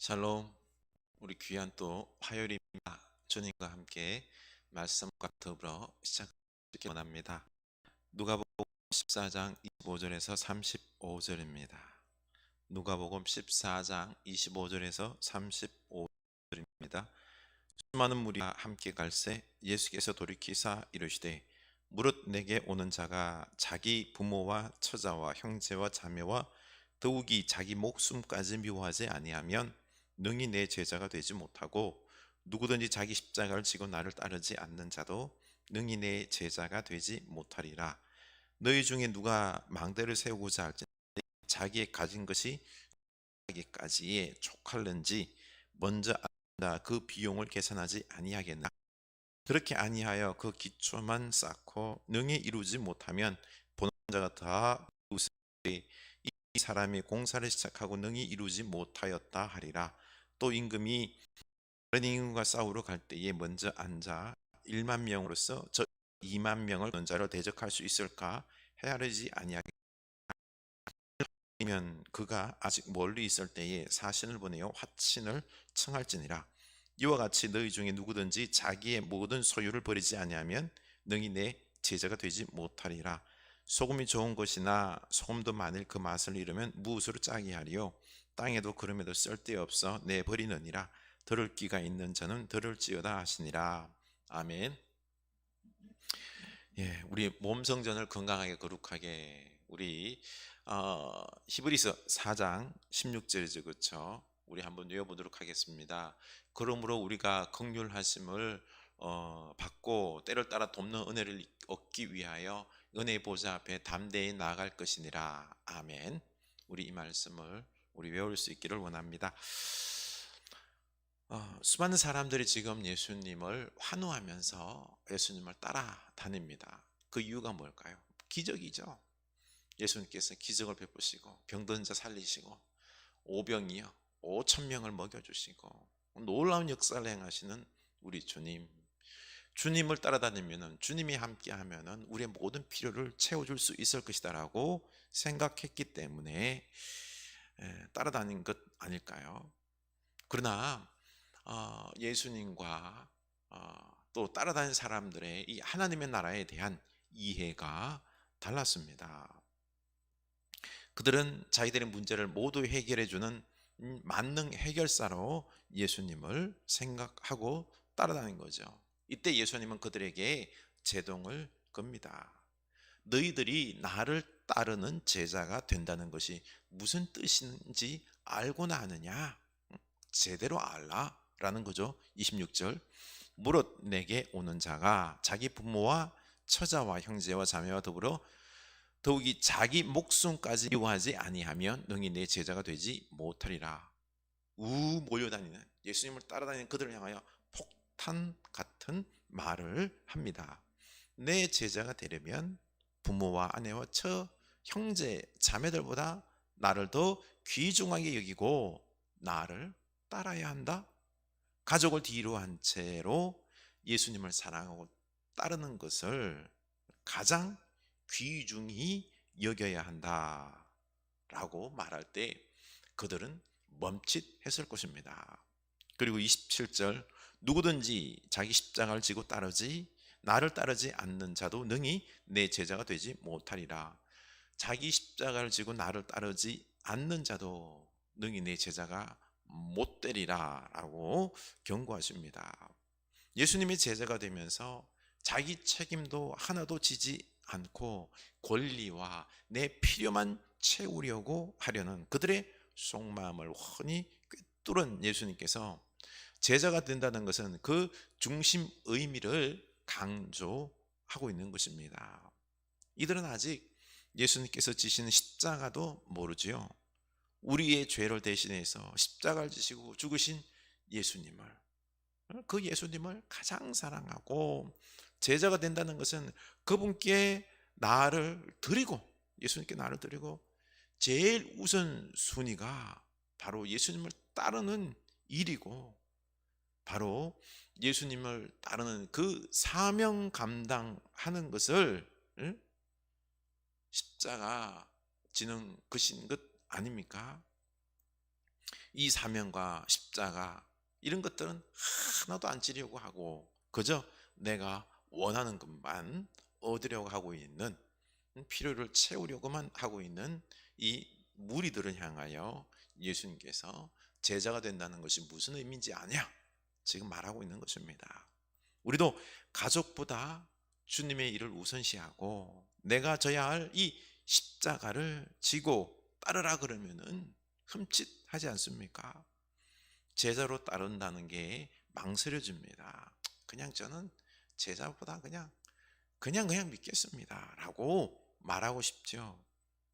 샬롬. 우리 귀한 또 화요일입니다. 주님과 함께 말씀과 더불어 시작하기 원합니다. 누가복음 14장 25절에서 35절입니다. 누가복음 14장 25절에서 35절입니다. 수많은 무리가 함께 갈새 예수께서 돌이키사 이르시되 무릇 내게 오는 자가 자기 부모와 처자와 형제와 자매와 더욱이 자기 목숨까지 미워하지 아니하면 능히 내 제자가 되지 못하고 누구든지 자기 십자가를 지고 나를 따르지 않는 자도 능히 내 제자가 되지 못하리라. 너희 중에 누가 망대를 세우고자 할지 자기의 가진 것이 자기까지에 족할는지 먼저 알아 그 비용을 계산하지 아니하겠나. 그렇게 아니하여 그 기초만 쌓고 능히 이루지 못하면 보는 자가 다 웃으되 이 사람이 공사를 시작하고 능히 이루지 못하였다 하리라. 또 임금이 다른 임금과 싸우러 갈 때에 먼저 앉아 1만 명으로서 저 2만 명을 얻는 자를 대적할 수 있을까 헤아리지 아니하겠으면 그가 아직 멀리 있을 때에 사신을 보내어 화친을 청할지니라. 이와 같이 너희 중에 누구든지 자기의 모든 소유를 버리지 아니하면 능히 내 제자가 되지 못하리라. 소금이 좋은 것이나 소금도 만일 그 맛을 잃으면 무엇으로 짜게 하리요. 땅에도 그름에도 쓸데없어 내버리느니라. 들을 귀가 있는 자는 들을지어다 하시니라. 아멘. 예, 우리 몸 성전을 건강하게 거룩하게 우리 히브리서 4장 16절이죠, 그렇죠? 우리 한번 외워보도록 하겠습니다. 그러므로 우리가 긍휼하심을 받고 때를 따라 돕는 은혜를 얻기 위하여 은혜 보좌 앞에 담대히 나아갈 것이니라. 아멘. 우리 이 말씀을 우리 외울 수 있기를 원합니다. 수많은 사람들이 지금 예수님을 환호하면서 예수님을 따라다닙니다. 그 이유가 뭘까요? 기적이죠. 예수님께서 기적을 베푸시고 병든 자 살리시고 오병이요 5천 명을 먹여주시고 놀라운 역사를 행하시는 우리 주님. 주님을 따라다니면은 주님이 함께하면은 우리의 모든 필요를 채워줄 수 있을 것이다라고 생각했기 때문에 따라다닌 것 아닐까요? 그러나 예수님과 또 따라다니는 사람들의 이 하나님의 나라에 대한 이해가 달랐습니다. 그들은 자기들의 문제를 모두 해결해 주는 만능 해결사로 예수님을 생각하고 따라다닌 거죠. 이때 예수님은 그들에게 제동을 겁니다. 너희들이 나를 따르는 제자가 된다는 것이 무슨 뜻인지 알고나 하느냐? 제대로 알라 라는 거죠. 26절 무릇 내게 오는 자가 자기 부모와 처자와 형제와 자매와 더불어 더욱이 자기 목숨까지 미워하지 아니하면 능히 내 제자가 되지 못하리라. 몰려다니는 예수님을 따라다니는 그들을 향하여 폭탄 같은 말을 합니다. 내 제자가 되려면 부모와 아내와 형제 자매들보다 나를 더 귀중하게 여기고 나를 따라야 한다. 가족을 뒤로 한 채로 예수님을 사랑하고 따르는 것을 가장 귀중히 여겨야 한다라고 말할 때 그들은 멈칫했을 것입니다. 그리고 27절 누구든지 자기 십자가를 지고 나를 따르지 않는 자도 능히 내 제자가 되지 못하리라. 자기 십자가를 지고 나를 따르지 않는 자도 능히 내 제자가 못 되리라 라고 경고하십니다. 예수님의 제자가 되면서 자기 책임도 하나도 지지 않고 권리와 내 필요만 채우려고 하려는 그들의 속마음을 훤히 꿰뚫은 예수님께서 제자가 된다는 것은 그 중심 의미를 강조하고 있는 것입니다. 이들은 아직 예수님께서 지신 십자가도 모르지요. 우리의 죄를 대신해서 십자가를 지시고 죽으신 예수님을, 그 예수님을 가장 사랑하고 제자가 된다는 것은 그분께 나를 드리고, 예수님께 나를 드리고 제일 우선순위가 바로 예수님을 따르는 일이고 바로 예수님을 따르는 그 사명 감당하는 것을 십자가 지는 것인 것 아닙니까? 이 사명과 십자가 이런 것들은 하나도 안 지려고 하고 그저 내가 원하는 것만 얻으려고 하고 있는, 필요를 채우려고만 하고 있는 이 무리들을 향하여 예수님께서 제자가 된다는 것이 무슨 의미인지 아냐, 지금 말하고 있는 것입니다. 우리도 가족보다 주님의 일을 우선시하고 내가 져야 할 이 십자가를 지고 따르라 그러면은 흠칫하지 않습니까? 제자로 따른다는 게 망설여집니다. 그냥 저는 제자보다 그냥 믿겠습니다 라고 말하고 싶죠.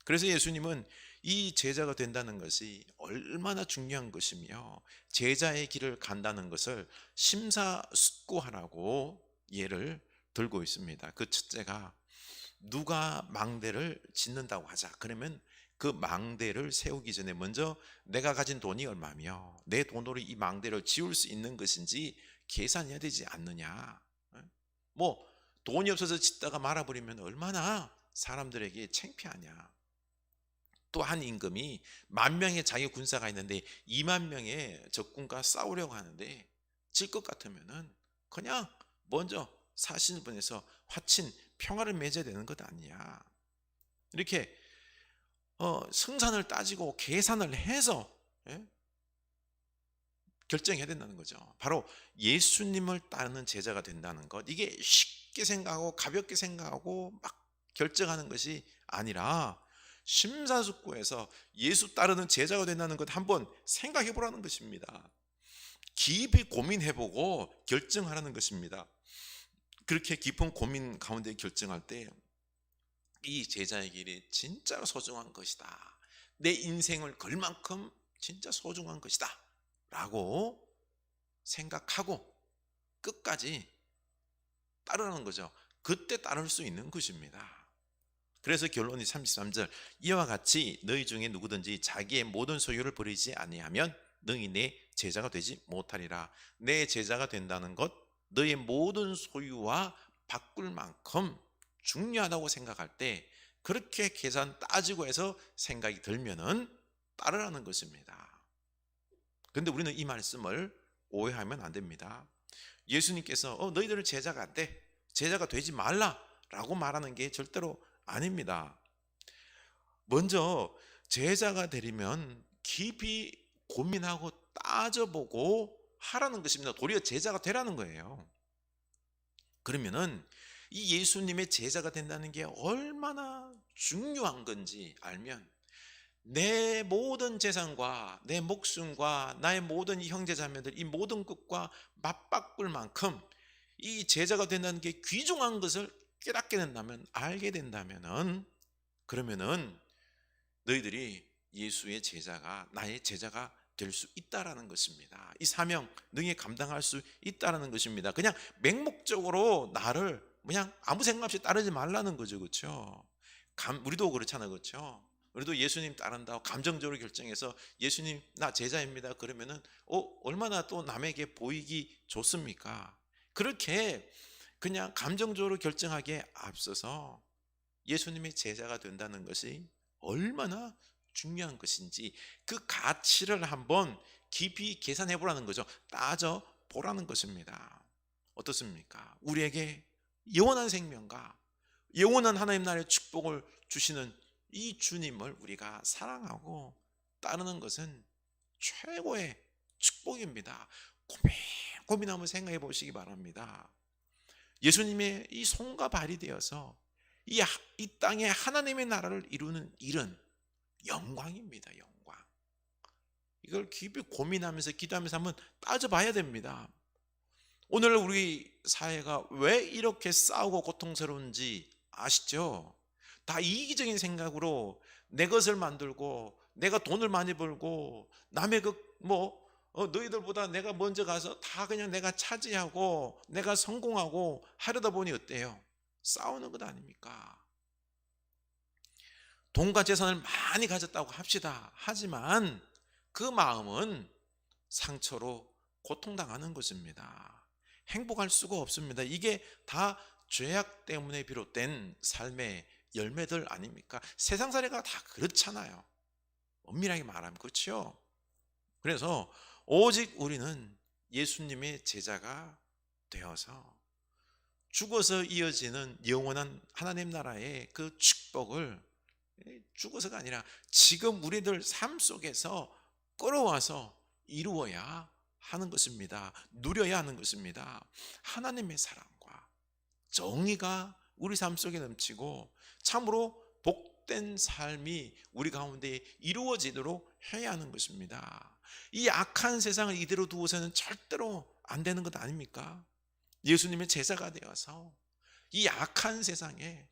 그래서 예수님은 이 제자가 된다는 것이 얼마나 중요한 것이며 제자의 길을 간다는 것을 심사숙고하라고 예를 들고 있습니다. 그 첫째가, 누가 망대를 짓는다고 하자 그러면 그 망대를 세우기 전에 먼저 내가 가진 돈이 얼마며 내 돈으로 이 망대를 지을 수 있는 것인지 계산해야 되지 않느냐. 뭐 돈이 없어서 짓다가 말아버리면 얼마나 사람들에게 창피하냐. 또 한 임금이 10,000명의 자기 군사가 있는데 20,000명의 적군과 싸우려고 하는데 질 것 같으면은 그냥 먼저 사신을 보내서 화친 평화를 맺어야 되는 것 아니냐. 이렇게 승산을 따지고 계산을 해서 결정해야 된다는 거죠. 바로 예수님을 따르는 제자가 된다는 것, 이게 쉽게 생각하고 가볍게 생각하고 막 결정하는 것이 아니라 심사숙고해서 예수 따르는 제자가 된다는 것 한번 생각해 보라는 것입니다. 깊이 고민해보고 결정하라는 것입니다. 그렇게 깊은 고민 가운데 결정할 때 이 제자의 길이 진짜로 소중한 것이다, 내 인생을 걸 만큼 진짜 소중한 것이다 라고 생각하고 끝까지 따르는 거죠. 그때 따를 수 있는 것입니다. 그래서 결론이 33절, 이와 같이 너희 중에 누구든지 자기의 모든 소유를 버리지 아니하면 너희 내 제자가 되지 못하리라. 내 제자가 된다는 것, 너의 모든 소유와 바꿀 만큼 중요하다고 생각할 때 그렇게 계산 따지고 해서 생각이 들면은 따르라는 것입니다. 그런데 우리는 이 말씀을 오해하면 안 됩니다. 예수님께서 너희들은 제자가 안 돼, 제자가 되지 말라 라고 말하는 게 절대로 아닙니다. 먼저 제자가 되려면 깊이 고민하고 따져보고 하라는 것입니다. 도리어 제자가 되라는 거예요. 그러면은 이 예수님의 제자가 된다는 게 얼마나 중요한 건지 알면 내 모든 재산과 내 목숨과 나의 모든 이 형제자매들, 이 모든 것과 맞바꿀 만큼 이 제자가 된다는 게 귀중한 것을 깨닫게 된다면, 알게 된다면은, 그러면은 너희들이 예수의 제자가, 나의 제자가 될 수 있다라는 것입니다. 이 사명 능히 감당할 수 있다라는 것입니다. 그냥 맹목적으로 나를 그냥 아무 생각 없이 따르지 말라는 거죠. 그렇죠? 우리도 그렇잖아요. 그렇죠? 우리도 예수님 따른다고 감정적으로 결정해서 예수님 나 제자입니다 그러면은 얼마나 또 남에게 보이기 좋습니까? 그렇게 그냥 감정적으로 결정하기에 앞서서 예수님의 제자가 된다는 것이 얼마나 중요한 것인지 그 가치를 한번 깊이 계산해 보라는 거죠. 따져 보라는 것입니다. 어떻습니까? 우리에게 영원한 생명과 영원한 하나님 나라의 축복을 주시는 이 주님을 우리가 사랑하고 따르는 것은 최고의 축복입니다. 고민 한번 생각해 보시기 바랍니다. 예수님의 이 손과 발이 되어서 이 땅에 하나님의 나라를 이루는 일은 영광입니다. 영광. 이걸 깊이 고민하면서 기도하면서 한번 따져봐야 됩니다. 오늘 우리 사회가 왜 이렇게 싸우고 고통스러운지 아시죠? 다 이기적인 생각으로 내 것을 만들고 내가 돈을 많이 벌고 남의 너희들보다 내가 먼저 가서 다 그냥 내가 차지하고 내가 성공하고 하려다 보니 어때요? 싸우는 것 아닙니까? 돈과 재산을 많이 가졌다고 합시다. 하지만 그 마음은 상처로 고통당하는 것입니다. 행복할 수가 없습니다. 이게 다 죄악 때문에 비롯된 삶의 열매들 아닙니까? 세상살이가 다 그렇잖아요. 엄밀하게 말하면 그렇죠. 그래서 오직 우리는 예수님의 제자가 되어서 죽어서 이어지는 영원한 하나님 나라의 그 축복을 죽어서가 아니라 지금 우리들 삶 속에서 끌어와서 이루어야 하는 것입니다. 누려야 하는 것입니다. 하나님의 사랑과 정의가 우리 삶 속에 넘치고 참으로 복된 삶이 우리 가운데 이루어지도록 해야 하는 것입니다. 이 악한 세상을 이대로 두어서는 절대로 안 되는 것 아닙니까? 예수님의 제자가 되어서 이 악한 세상에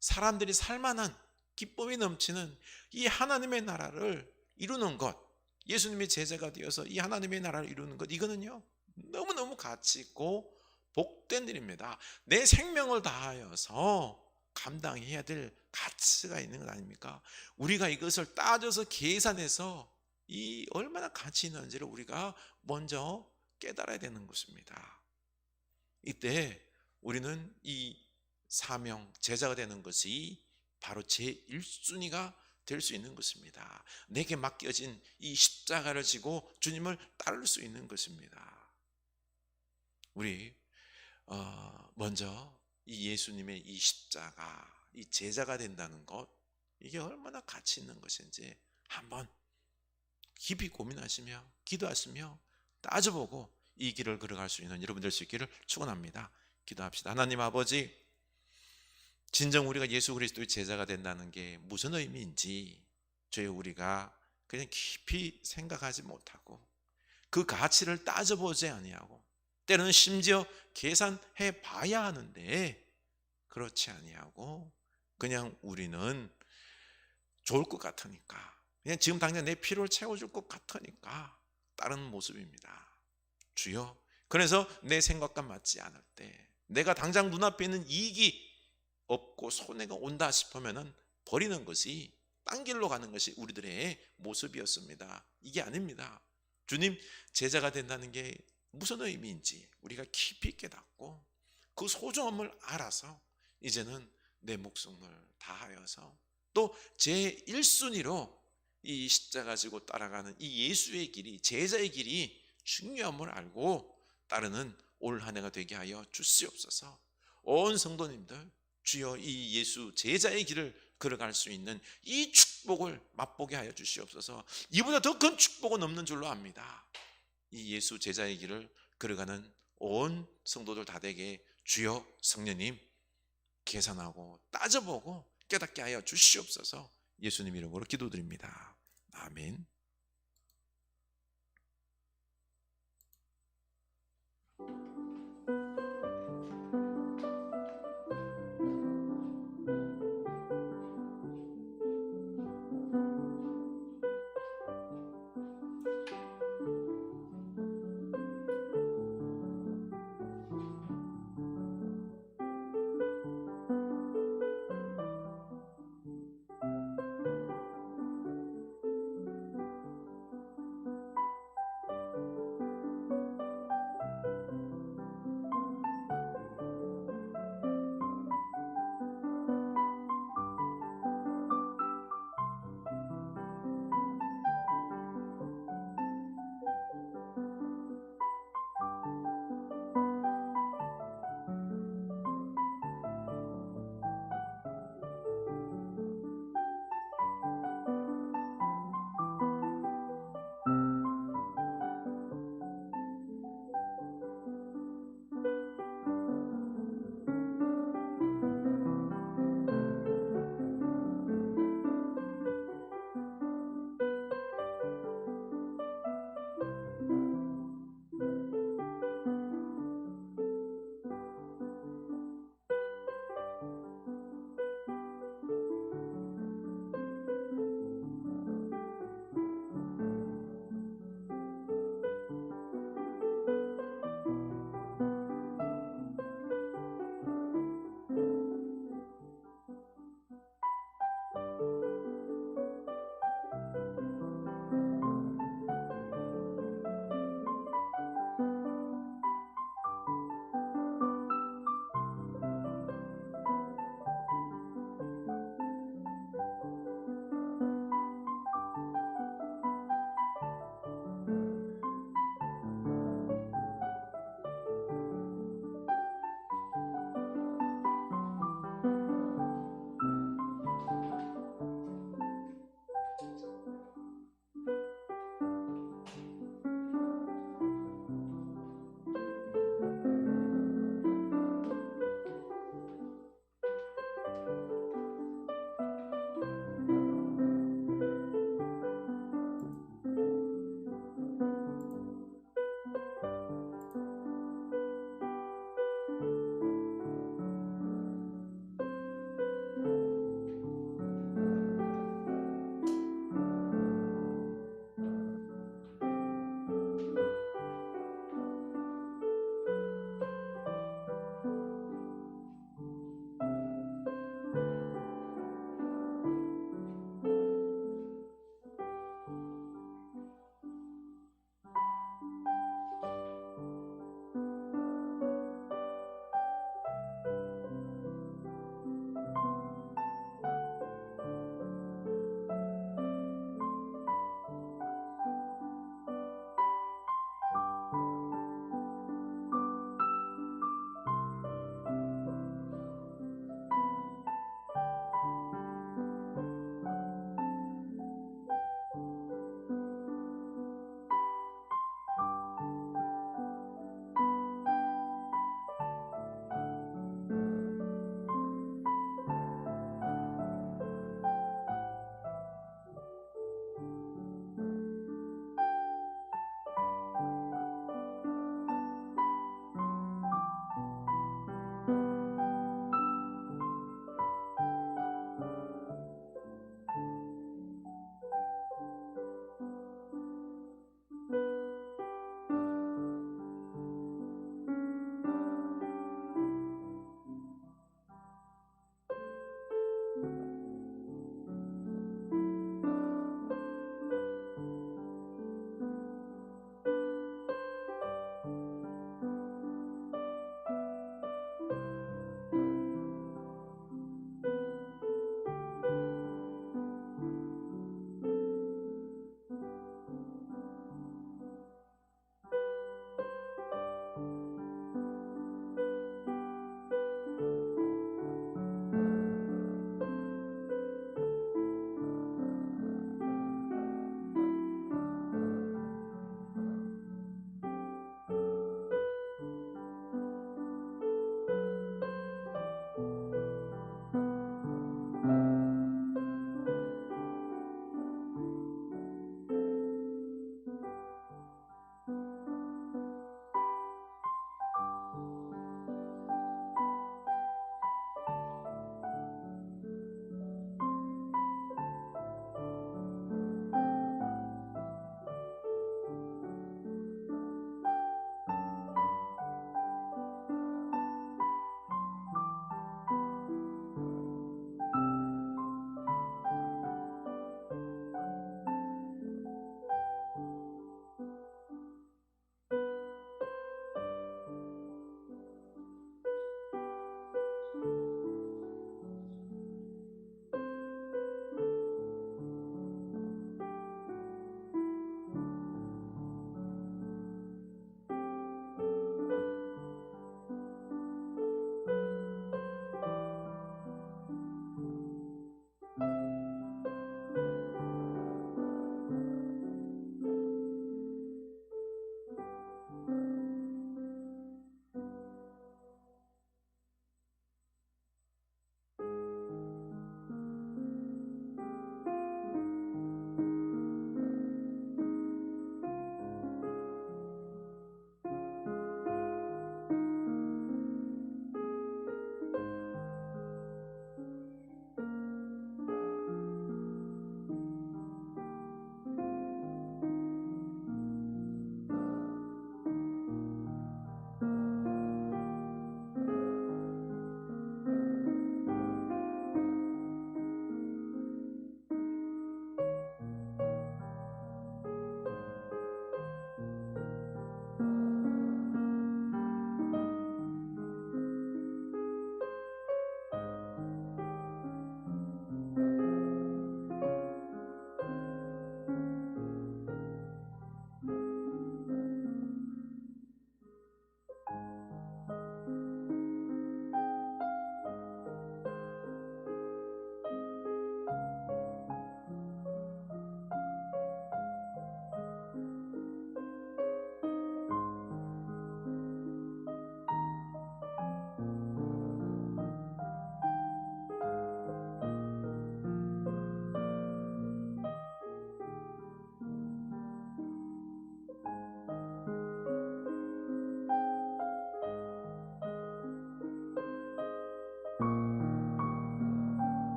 사람들이 살만한 기쁨이 넘치는 이 하나님의 나라를 이루는 것, 예수님의 제자가 되어서 이 하나님의 나라를 이루는 것, 이거는요 너무너무 가치 있고 복된 일입니다. 내 생명을 다하여서 감당해야 될 가치가 있는 것 아닙니까? 우리가 이것을 따져서 계산해서 이 얼마나 가치 있는지를 우리가 먼저 깨달아야 되는 것입니다. 이때 우리는 이 사명, 제자가 되는 것이 바로 제1순위가 될 수 있는 것입니다. 내게 맡겨진 이 십자가를 지고 주님을 따를 수 있는 것입니다. 우리 먼저 이 예수님의 이 십자가, 이 제자가 된다는 것, 이게 얼마나 가치 있는 것인지 한번 깊이 고민하시며 기도하시며 따져보고 이 길을 걸어갈 수 있는 여러분 될 수 있기를 축원합니다. 기도합시다. 하나님 아버지, 진정 우리가 예수 그리스도의 제자가 된다는 게 무슨 의미인지 저희 우리가 그냥 깊이 생각하지 못하고 그 가치를 따져보지 아니하고 때로는 심지어 계산해 봐야 하는데 그렇지 아니하고 그냥 우리는 좋을 것 같으니까, 그냥 지금 당장 내 필요를 채워줄 것 같으니까 따르는 모습입니다. 주여, 그래서 내 생각과 맞지 않을 때, 내가 당장 눈앞에 있는 이익이 없고 손해가 온다 싶으면 버리는 것이, 딴 길로 가는 것이 우리들의 모습이었습니다. 이게 아닙니다. 주님 제자가 된다는 게 무슨 의미인지 우리가 깊이 깨닫고 그 소중함을 알아서 이제는 내 목숨을 다하여서 또 제1순위로 이 십자가 지고 따라가는 이 예수의 길이, 제자의 길이 중요함을 알고 따르는 올 한 해가 되게 하여 주시옵소서. 온 성도님들, 주여 이 예수 제자의 길을 걸어갈 수 있는 이 축복을 맛보게 하여 주시옵소서. 이보다 더 큰 축복은 없는 줄로 압니다. 이 예수 제자의 길을 걸어가는 온 성도들 다 되게 주여 성령님 계산하고 따져보고 깨닫게 하여 주시옵소서. 예수님 이름으로 기도드립니다. 아멘.